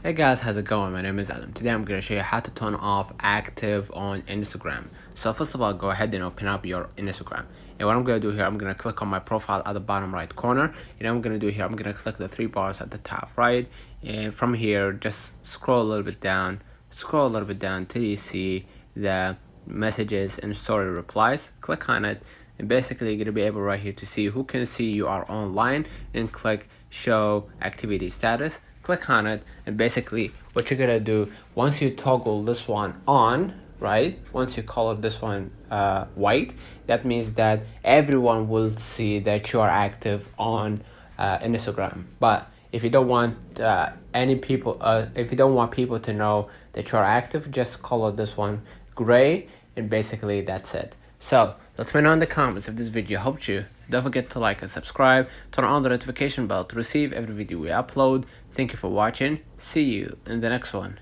Hey guys, how's it going? My name is Adam. Today I'm going to show you how to turn off active on Instagram. So first of all, go ahead and open up your Instagram. And what I'm going to do here, I'm going to click on my profile at the bottom right corner. And I'm going to do here, I'm going to click the three bars at the top right. And from here, just scroll a little bit down. Scroll a little bit down till you see the messages and story replies. Click on it. And basically you're going to be able right here to see who can see you are online, and click show activity status. Click on it, and basically what you're gonna do, once you toggle this one on, right, once you color this one white, that means that everyone will see that you are active on Instagram. But if you don't want if you don't want people to know that you are active, just color this one gray, and basically that's it. So let me know in the comments if this video helped you. Don't forget to like and subscribe, turn on the notification bell to receive every video we upload. Thank you for watching. See you in the next one.